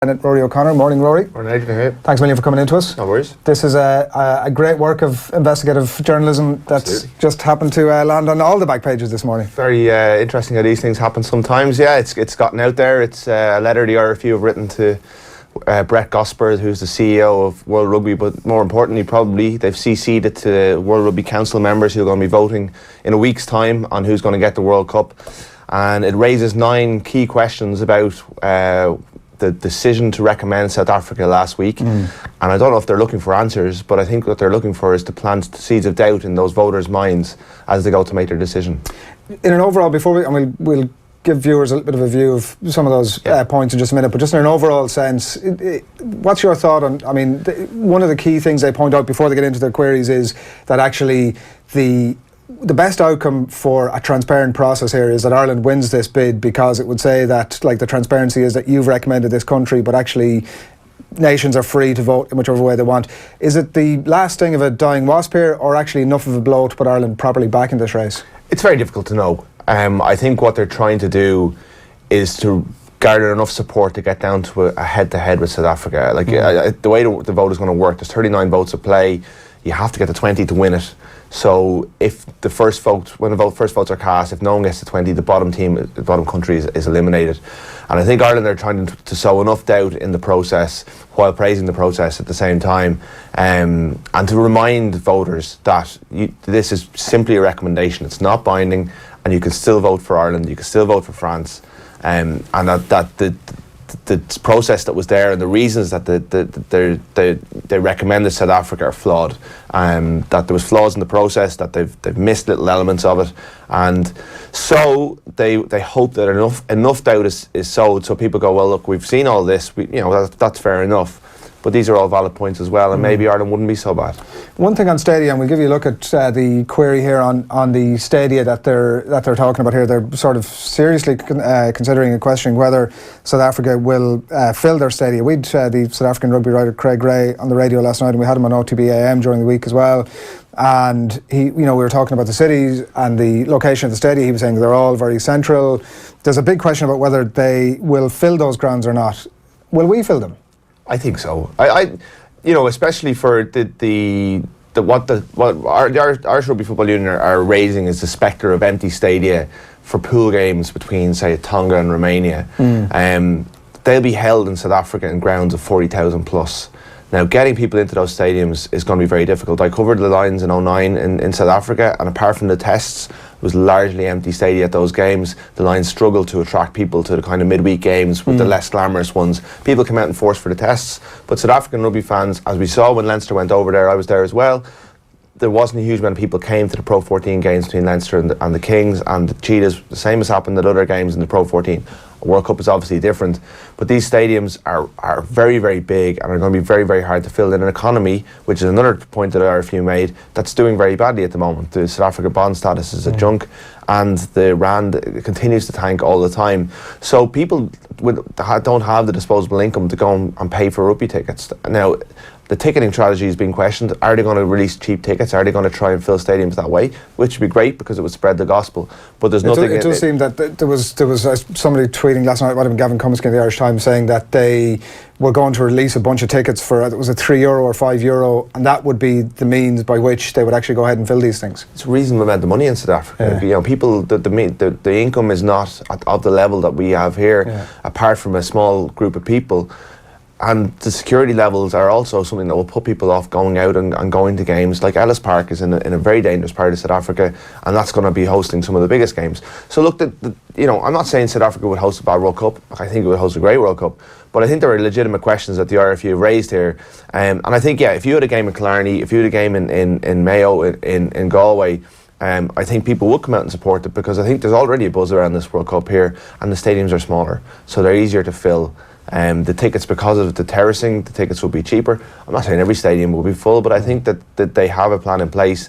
Rory O'Connor. Morning, Rory. Morning, Adrian. Thanks a million for coming into us. No worries. This is a great work of investigative journalism that's just happened to land on all the back pages this morning. Very interesting how these things happen sometimes. Yeah, it's gotten out there. It's a letter the IRFU have written to Brett Gosper, who's the CEO of World Rugby, but more importantly, probably they've CC'd it to World Rugby Council members who are going to be voting in a week's time on who's going to get the World Cup. And it raises 9 key questions about the decision to recommend South Africa last week. And I don't know if they're looking for answers, but I think what they're looking for is to plant seeds of doubt in those voters' minds as they go to make their decision. In an overall, before we'll give viewers a little bit of a view of some of those points in just a minute, but just in an overall sense, what's your thought on, one of the key things they point out before they get into their queries is that actually the best outcome for a transparent process here is that Ireland wins this bid, because it would say that, like, the transparency is that you've recommended this country, but actually nations are free to vote in whichever way they want. Is it the last sting of a dying wasp here, or actually enough of a blow to put Ireland properly back in this race? It's very difficult to know. I think what they're trying to do is to garner enough support to get down to a head-to-head with South Africa. The way the vote is going to work, there's 39 votes at play. You have to get to 20 to win it. So if when the first votes are cast, if no one gets to 20, the bottom country is eliminated. And I think Ireland are trying to sow enough doubt in the process while praising the process at the same time, and to remind voters that this is simply a recommendation. It's not binding, and you can still vote for Ireland, you can still vote for France, and that the process that was there and the reasons that they recommended South Africa are flawed, that there was flaws in the process, that they've missed little elements of it, and so they hope that enough doubt is sowed so people go, well, look, we've seen all this, that's fair enough, but these are all valid points as well, and maybe Ireland wouldn't be so bad. One thing on stadia, and we'll give you a look at the query here on the stadia that they're talking about here. They're sort of seriously considering and questioning whether South Africa will fill their stadia. We'd the South African rugby writer Craig Gray on the radio last night, and we had him on OTB AM during the week as well. And we were talking about the cities and the location of the stadia. He was saying they're all very central. There's a big question about whether they will fill those grounds or not. Will we fill them? I think so. Especially for what the Irish Rugby Football Union are raising is the spectre of empty stadia for pool games between, say, Tonga and Romania. They'll be held in South Africa in grounds of 40,000 plus. Now, getting people into those stadiums is going to be very difficult. I covered the Lions in 2009 in South Africa, and apart from the tests, it was largely empty stadia at those games. The Lions struggled to attract people to the kind of midweek games with the less glamorous ones. People came out in force for the tests, but South African rugby fans, as we saw when Leinster went over there, I was there as well, there wasn't a huge amount of people came to the Pro 14 games between Leinster and the Kings and the Cheetahs. The same has happened at other games in the Pro 14. World Cup is obviously different, but these stadiums are very, very big and are going to be very, very hard to fill in an economy, which is another point that IRFU made, that's doing very badly at the moment. The South Africa bond status is a junk, and the rand continues to tank all the time. So people don't have the disposable income to go and pay for rugby tickets. Now, the ticketing strategy is being questioned. Are they going to release cheap tickets? Are they going to try and fill stadiums that way? Which would be great because it would spread the gospel. But there's nothing. It does seem that there was somebody tweeting last night, Gavin Cummiskey in the Irish Times, saying that they were going to release a bunch of tickets for, it was a €3 or €5, and that would be the means by which they would actually go ahead and fill these things. It's a reasonable amount of money in South Africa. People, the income is not at the level that we have here, apart from a small group of people. And the security levels are also something that will put people off going out and going to games. Like Ellis Park is in a very dangerous part of South Africa, and that's going to be hosting some of the biggest games. So look, I'm not saying South Africa would host a bad World Cup. I think it would host a great World Cup. But I think there are legitimate questions that the IRFU raised here. And I think, if you had a game in Killarney, if you had a game in Mayo, in Galway, I think people would come out and support it, because I think there's already a buzz around this World Cup here, and the stadiums are smaller, so they're easier to fill. The tickets, because of the terracing, the tickets will be cheaper. I'm not saying every stadium will be full, but I think that they have a plan in place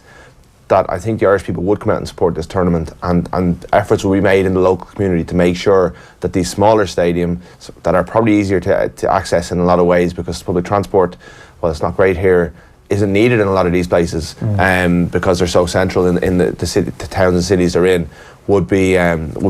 that I think the Irish people would come out and support this tournament, and efforts will be made in the local community to make sure that these smaller stadiums that are probably easier to access in a lot of ways, because public transport, well, it's not great here, isn't needed in a lot of these places, because they're so central in the towns and cities they're in, would be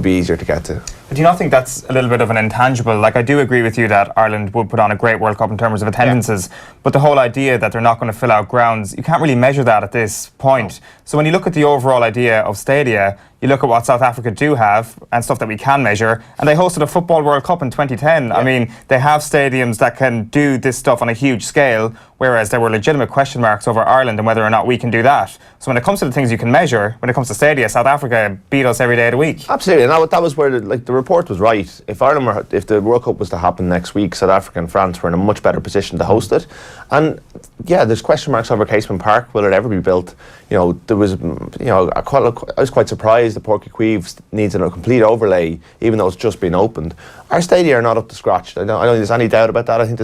easier to get to. Do you not think that's a little bit of an intangible? Like, I do agree with you that Ireland would put on a great World Cup in terms of attendances, but the whole idea that they're not going to fill out grounds, you can't really measure that at this point. No. So when you look at the overall idea of stadia, you look at what South Africa do have and stuff that we can measure, and they hosted a Football World Cup in 2010. Yeah. I mean, they have stadiums that can do this stuff on a huge scale, whereas there were legitimate question marks over Ireland and whether or not we can do that. So when it comes to the things you can measure, when it comes to stadia, South Africa beat us every day of the week. Absolutely, and that was where the report was right. If the World Cup was to happen next week, South Africa and France were in a much better position to host it. And yeah, there's question marks over Casement Park. Will it ever be built? There was, I was quite surprised that Páirc Uí Chaoimh needs a complete overlay, even though it's just been opened. Our stadia are not up to scratch. I don't think there's any doubt about that. I think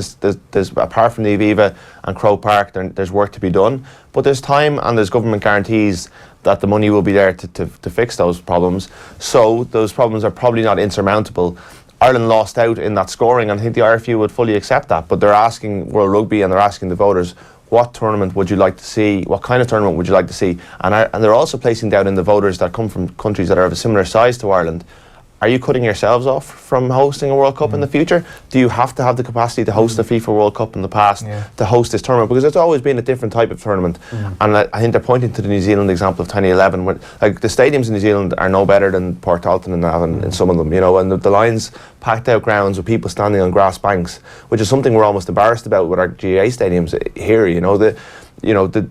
there's apart from the Aviva and Croke Park, there's work to be done. But there's time and there's government guarantees that the money will be there to fix those problems. So those problems are probably not insurmountable. Ireland lost out in that scoring, and I think the IRFU would fully accept that. But they're asking World Rugby and they're asking the voters, what tournament would you like to see? What kind of tournament would you like to see? And they're also placing doubt in the voters that come from countries that are of a similar size to Ireland. Are you cutting yourselves off from hosting a World Cup in the future? Do you have to have the capacity to host a FIFA World Cup in the past to host this tournament? Because it's always been a different type of tournament. And I think they're pointing to the New Zealand example of 2011, where like the stadiums in New Zealand are no better than Port Dalton and Navan in some of them, and the Lions packed out grounds with people standing on grass banks, which is something we're almost embarrassed about with our GA stadiums here. The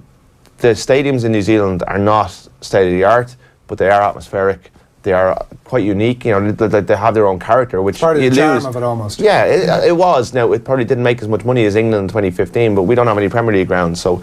stadiums in New Zealand are not state of the art, but they are atmospheric. They are quite unique, they have their own character, which part of you the charm lose. of it almost. Yeah, it was. Now, it probably didn't make as much money as England in 2015, but we don't have any Premier League grounds. So,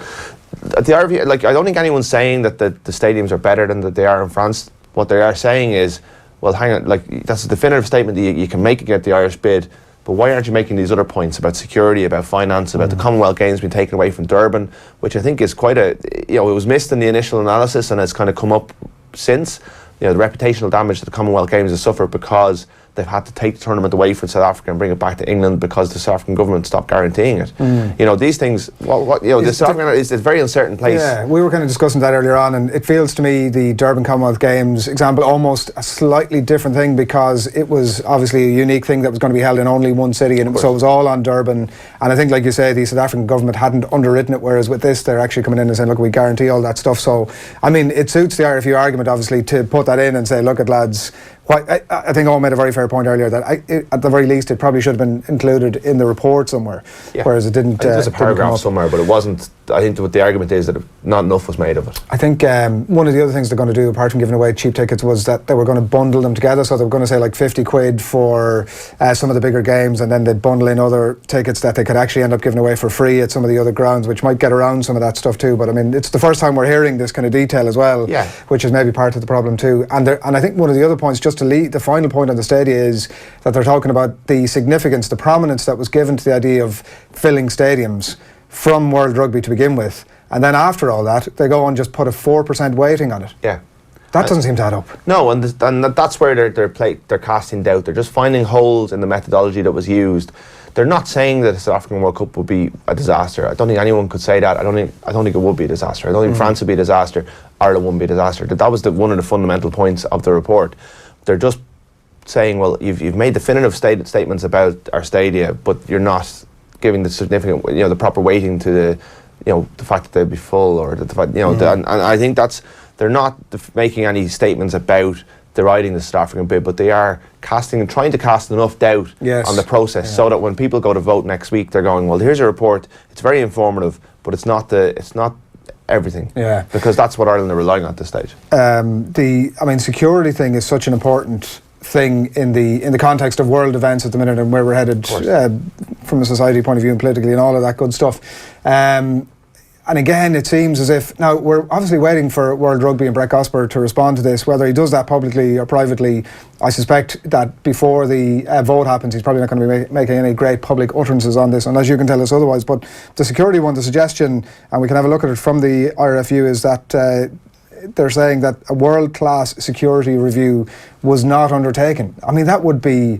the RV, I don't think anyone's saying that the stadiums are better than that they are in France. What they are saying is, well, hang on, that's a definitive statement that you can make against the Irish bid. But why aren't you making these other points about security, about finance, about the Commonwealth Games being taken away from Durban, which I think is quite it was missed in the initial analysis and has kind of come up since. The reputational damage that the Commonwealth Games has suffered because they've had to take the tournament away from South Africa and bring it back to England because the South African government stopped guaranteeing it. These things, the South African is a very uncertain place. Yeah, we were kind of discussing that earlier on, and it feels to me the Durban Commonwealth Games example almost a slightly different thing, because it was obviously a unique thing that was going to be held in only one city, and so it was all on Durban. And I think, like you say, the South African government hadn't underwritten it, whereas with this they're actually coming in and saying, look, we guarantee all that stuff. So I mean, it suits the IRFU argument obviously to put that in and say, look at lads, I think Owen made a very fair point earlier that at the very least it probably should have been included in the report somewhere, whereas it didn't. There's a paragraph somewhere, but it wasn't. I think what the argument is that not enough was made of it. I think one of the other things they're going to do, apart from giving away cheap tickets, was that they were going to bundle them together. So they were going to say like 50 quid for some of the bigger games, and then they'd bundle in other tickets that they could actually end up giving away for free at some of the other grounds, which might get around some of that stuff too. But I mean, it's the first time we're hearing this kind of detail as well, which is maybe part of the problem too. And I think one of the other points, just to lead the final point on the stadia, is that they're talking about the significance, the prominence that was given to the idea of filling stadiums from World Rugby to begin with, and then after all that they go and just put a 4% weighting on it. That doesn't seem to add up. No, and that's where they're casting doubt. They're just finding holes in the methodology that was used. They're not saying that the South African World Cup would be a disaster. I don't think anyone could say that. I don't think it would be a disaster. I don't think France would be a disaster. Ireland wouldn't be a disaster. That was one of the fundamental points of the report. They're just saying, well, you've made definitive statements about our stadia, but you're not giving the significant, the proper weighting to the fact that they'd be full, or the fact, and I think they're not making any statements about deriding the South African bid, but they are trying to cast enough doubt on the process, so that when people go to vote next week, they're going, well, here's a report. It's very informative, but it's not everything. Because that's what Ireland are relying on at this stage. Security thing is such an important thing in the context of world events at the minute, and where we're headed from a society point of view and politically and all of that good stuff. And again, it seems as if now we're obviously waiting for World Rugby and Brett Gosper to respond to this. Whether he does that publicly or privately, I suspect that before the vote happens, he's probably not going to be making any great public utterances on this, unless you can tell us otherwise. But the security one, the suggestion, and we can have a look at it from the IRFU, is that they're saying that a world-class security review was not undertaken. I mean, that would be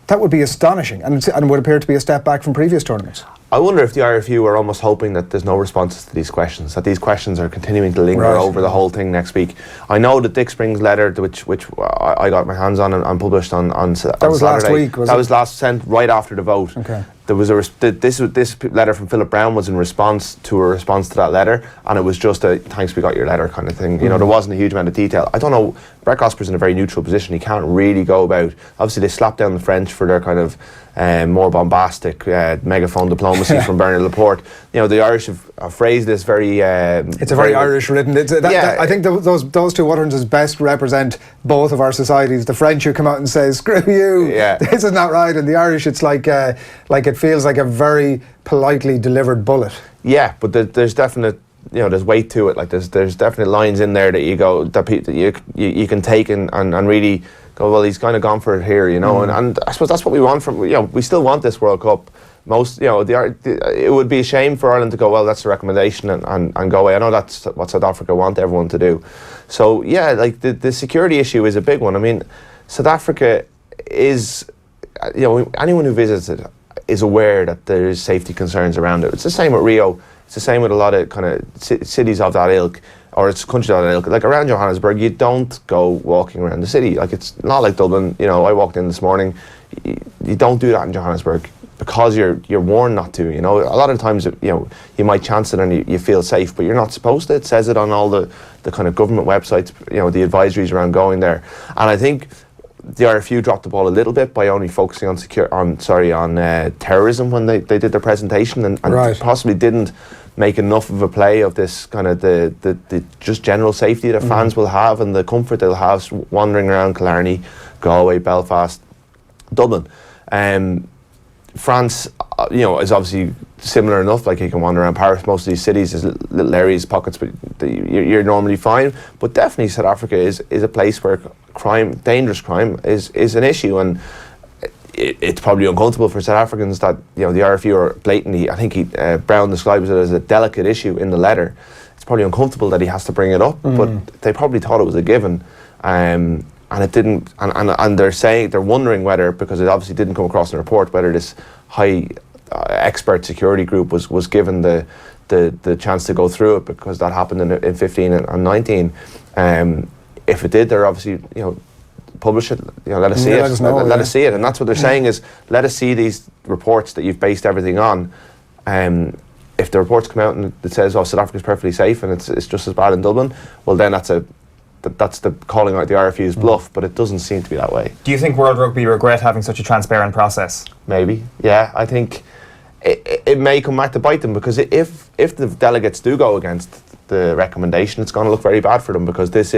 that would be astonishing, and would appear to be a step back from previous tournaments. I wonder if the IRFU are almost hoping that there's no responses to these questions, that these questions are continuing to linger over the whole thing next week. I know that Dick Spring's letter, which I got my hands on and published on Saturday. That was last week, was it? That was last sent right after the vote. Okay. There was this letter from Philip Brown was in response to a response to that letter, and it was just a thanks, we got your letter kind of thing. You know, there wasn't a huge amount of detail. I don't know, Brett Gosper's in a very neutral position. He can't really go about, obviously they slapped down the French for their kind of more bombastic megaphone diplomacy from Bernard Laporte. You know, the Irish have phrased this very... it's a very Irish written... I think those two utterances best represent both of our societies. The French who come out and say, screw you, this is not right, and the Irish, it's like it feels like a very politely delivered bullet. Yeah, but there's definite... You know, there's weight to it. Like there's definite lines in there that you go that you can take and really go, well, he's kind of gone for it here, you know. And I suppose that's what we want from, you know, we still want this World Cup. Most, you know, it would be a shame for Ireland to go, well, that's the recommendation and go away. I know that's what South Africa want everyone to do. So yeah, like the security issue is a big one. I mean, South Africa is, you know, anyone who visits it is aware that there is safety concerns around it. It's the same with Rio. It's the same with a lot of kind of cities of that ilk, or it's countries of that ilk. Like around Johannesburg, you don't go walking around the city. Like it's not like Dublin. You know, I walked in this morning. You don't do that in Johannesburg because you're warned not to. You know, a lot of times, you know, you might chance it and you feel safe, but you're not supposed to. It says it on all the kind of government websites. You know, the advisories around going there. And I think the IRFU dropped the ball a little bit by only focusing on terrorism when they did their presentation and possibly didn't make enough of a play of this kind of the just general safety that fans will have and the comfort they'll have wandering around Killarney, Galway, Belfast, Dublin. France, you know, is obviously similar enough. Like you can wander around Paris, most of these cities, there's little areas, pockets, but you're normally fine. But definitely South Africa is a place where crime, dangerous crime, is an issue, and it's probably uncomfortable for South Africans that, you know, the IRFU are blatantly, I think Brown describes it as a delicate issue in the letter. It's probably uncomfortable that he has to bring it up, but they probably thought it was a given, and it didn't. And they're wondering whether, because it obviously didn't come across in the report, whether this high expert security group was given the chance to go through it, because that happened in 15 and 19. If it did, they're obviously, you know, publish it, you know, let us see it. Let us see it, and that's what they're saying is, let us see these reports that you've based everything on. If the reports come out and it says, oh, South Africa's perfectly safe and it's just as bad in Dublin, well then that's the calling out the IRFU's bluff, but it doesn't seem to be that way. Do you think World Rugby regret having such a transparent process? Maybe, yeah. I think it may come back to bite them, because if the delegates do go against the recommendation, it's going to look very bad for them, because this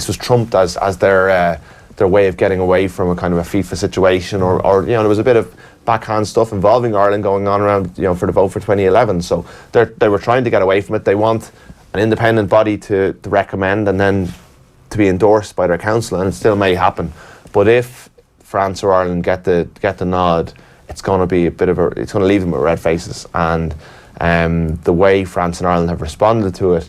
was trumped as their way of getting away from a kind of a FIFA situation, or you know, there was a bit of backhand stuff involving Ireland going on around, you know, for the vote for 2011. So they were trying to get away from it. They want an independent body to recommend and then to be endorsed by their council, and it still may happen. But if France or Ireland get the nod, it's going to be it's going to leave them with red faces, and the way France and Ireland have responded to it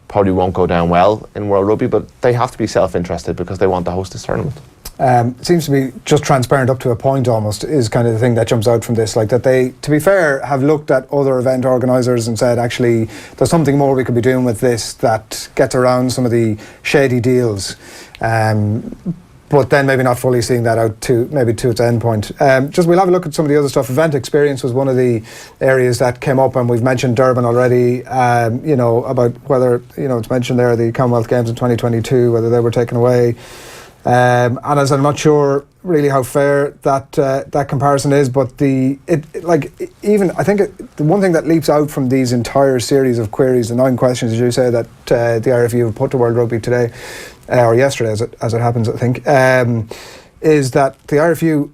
probably won't go down well in World Rugby, but they have to be self-interested because they want to host this tournament. It seems to be just transparent up to a point almost, is kind of the thing that jumps out from this. Like that they, to be fair, have looked at other event organisers and said, actually, there's something more we could be doing with this that gets around some of the shady deals. But then maybe not fully seeing that out to its end point. We'll have a look at some of the other stuff. Event experience was one of the areas that came up, and we've mentioned Durban already. You know, about whether, you know, it's mentioned there the Commonwealth Games in 2022, whether they were taken away. And as I'm not sure really how fair that comparison is, but the one thing that leaps out from these entire series of queries, the 9 questions, as you say, that the IRFU have put to World Rugby today, or yesterday as it happens, I think, is that the IRFU,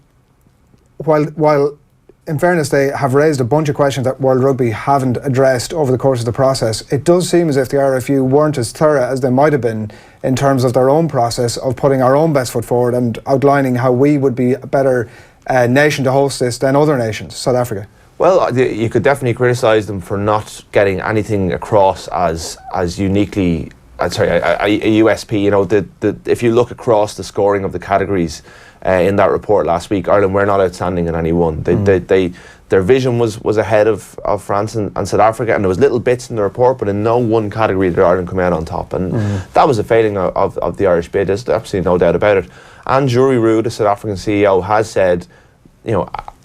while in fairness they have raised a bunch of questions that World Rugby haven't addressed over the course of the process, it does seem as if the IRFU weren't as thorough as they might have been in terms of their own process of putting our own best foot forward and outlining how we would be a better nation to host this than other nations, South Africa. Well, you could definitely criticise them for not getting anything across as uniquely, a USP. You know, if you look across the scoring of the categories, in that report last week, Ireland were not outstanding in any one. Their vision was ahead of France and South Africa, and there was little bits in the report, but in no one category did Ireland come out on top, and that was a failing of the Irish bid. There's absolutely no doubt about it. And Jury Roux, the South African CEO, has said,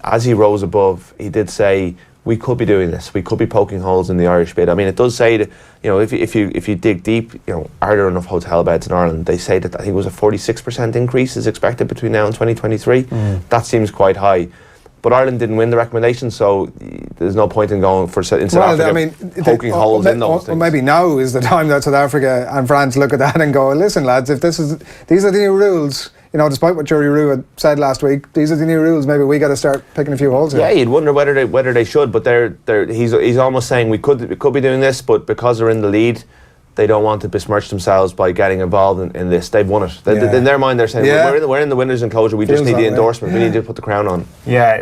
as he rose above, he did say, we could be doing this. We could be poking holes in the Irish bid. I mean, it does say that, if you dig deep, are there enough hotel beds in Ireland? They say that I think it was a 46% increase is expected between now and 2023. That seems quite high. But Ireland didn't win the recommendation, so there's no point in going for in South Africa poking holes in those things. Well, maybe now is the time that South Africa and France look at that and go, listen, lads, if these are the new rules, despite what Jury Roux had said last week, these are the new rules. Maybe we got to start picking a few holes here. Yeah, you'd wonder whether they should, but he's almost saying we could be doing this, but because they're in the lead, they don't want to besmirch themselves by getting involved in this. They've won it. In their mind, they're saying, we're in the winners' enclosure. We just need the endorsement. We need to put the crown on. Yeah,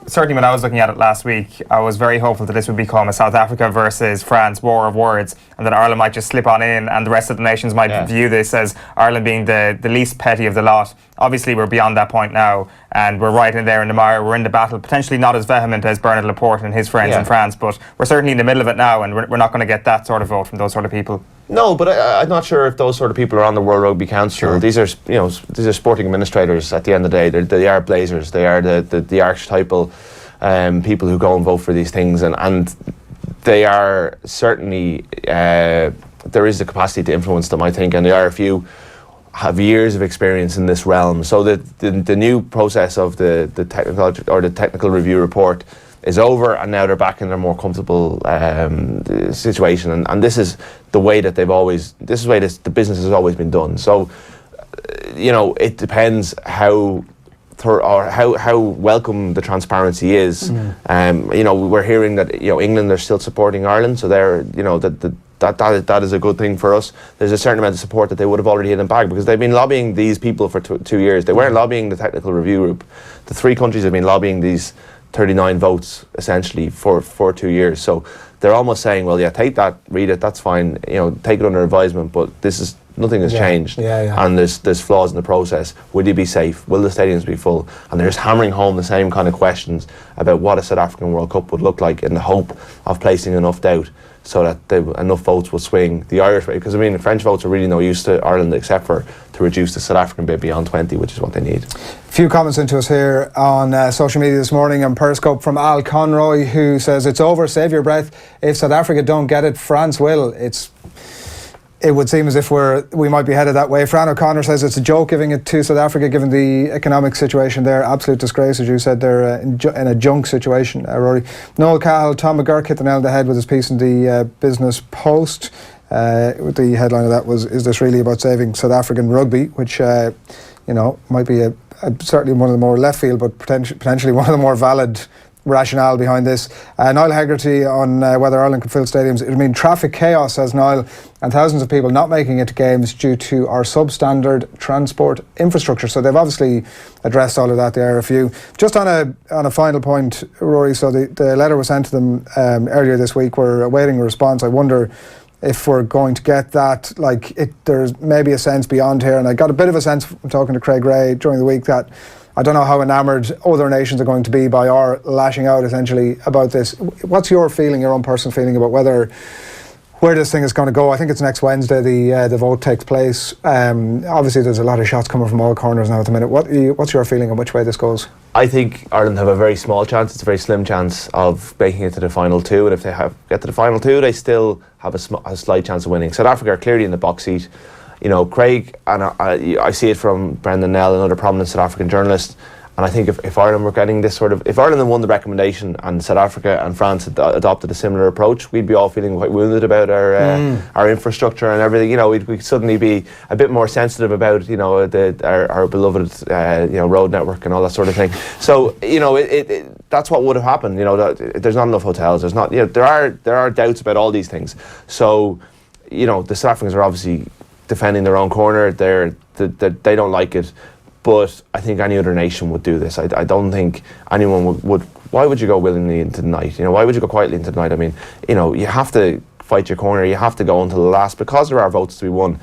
certainly when I was looking at it last week, I was very hopeful that this would become a South Africa versus France war of words, and that Ireland might just slip on in, and the rest of the nations might view this as Ireland being the least petty of the lot. Obviously, we're beyond that point now, and we're right in there in the mire. We're in the battle, potentially not as vehement as Bernard Laporte and his friends in France, but we're certainly in the middle of it now, and we're not going to get that sort of vote from those sort of people. No, but I'm not sure if those sort of people are on the World Rugby Council. Sure. These are sporting administrators at the end of the day. They are blazers. They are the archetypal people who go and vote for these things, and they are certainly there is the capacity to influence them, I think, and the IRFU have years of experience in this realm. So the new process of the technical review report is over, and now they're back in their more comfortable situation, and this is the way that the business has always been done. So it depends how welcome the transparency is. We're hearing that England are still supporting Ireland, so they're that is a good thing for us. There's a certain amount of support that they would have already hit in bag, because they've been lobbying these people for 2 years. They weren't lobbying the technical review group. The three countries have been lobbying these 39 votes essentially for 2 years. So they're almost saying, well, take that, read it, that's fine, take it under advisement, but nothing has changed, and there's flaws in the process. Will you be safe? Will the stadiums be full? And they're just hammering home the same kind of questions about what a South African World Cup would look like, in the hope of placing enough doubt so that enough votes will swing the Irish way. Because the French votes are really no use to Ireland, except for to reduce the South African bid beyond 20, which is what they need. A few comments into us here on social media this morning on Periscope from Al Conroy, who says, it's over, save your breath. If South Africa don't get it, France will. It would seem as if we might be headed that way. Fran O'Connor says it's a joke giving it to South Africa given the economic situation there. Absolute disgrace, as you said, they're in a junk situation, Rory. Noel Cahill, Tom McGurk hit the nail on the head with his piece in the Business Post. The headline of that was, is this really about saving South African rugby? Which, might be certainly one of the more left field, but potentially one of the more valid rationale behind this. Niall Hegarty on whether Ireland could fill stadiums. It would mean traffic chaos, says Niall, and thousands of people not making it to games due to our substandard transport infrastructure. So they've obviously addressed all of that, the IRFU. Just on a final point, Rory, so the letter was sent to them earlier this week. We're awaiting a response. I wonder if we're going to get that. There's maybe a sense beyond here, and I got a bit of a sense from talking to Craig Ray during the week that I don't know how enamoured other nations are going to be by our lashing out essentially about this. What's your feeling, your own personal feeling about where this thing is going to go? I think it's next Wednesday the vote takes place. Obviously there's a lot of shots coming from all corners now at the minute. What's your feeling on which way this goes? I think Ireland have a very small chance. It's a very slim chance of making it to the final two, and if they get to the final two, they still have a slight chance of winning. South Africa are clearly in the box seat. Craig, and I see it from Brendan Nell, another prominent South African journalist, and I think if Ireland were getting this if Ireland had won the recommendation and South Africa and France had adopted a similar approach, we'd be all feeling quite wounded about our infrastructure and everything. We'd suddenly be a bit more sensitive about our beloved road network and all that sort of thing. So that's what would have happened. There's not enough hotels. There's not. There are doubts about all these things. So the South Africans are obviously defending their own corner. They don't like it, but I think any other nation would do this. I don't think anyone would. Why would you go willingly into the night? Why would you go quietly into the night? I mean, you have to fight your corner. You have to go until the last, because there are votes to be won.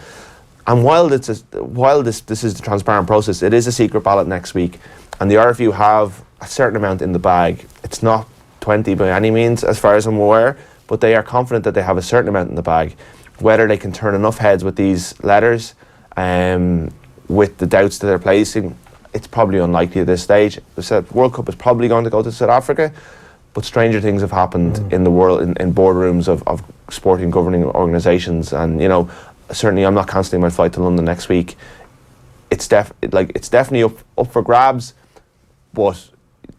And while this is the transparent process, it is a secret ballot next week, and the IRFU have a certain amount in the bag. It's not 20 by any means, as far as I'm aware, but they are confident that they have a certain amount in the bag. Whether they can turn enough heads with these letters, with the doubts that they're placing, it's probably unlikely at this stage. The World Cup is probably going to go to South Africa, but stranger things have happened in the world, in boardrooms of sporting governing organisations, and certainly I'm not cancelling my flight to London next week. It's definitely up for grabs, but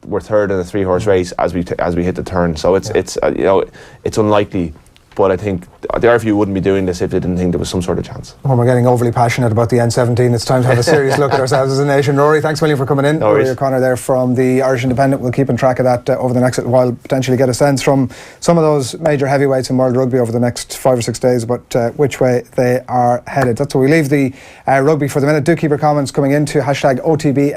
we're third in a 3-horse race as we hit the turn. So it's unlikely. But I think the IRFU wouldn't be doing this if they didn't think there was some sort of chance. When we're getting overly passionate about the N17, it's time to have a serious look at ourselves as a nation. Rory, thanks a million for coming in. No worries. Rory O'Connor there from the Irish Independent. We'll keep in track of that over the next little while, potentially get a sense from some of those major heavyweights in world rugby over the next 5 or 6 days about which way they are headed. That's where we leave the rugby for the minute. Do keep your comments coming into #OTBAM.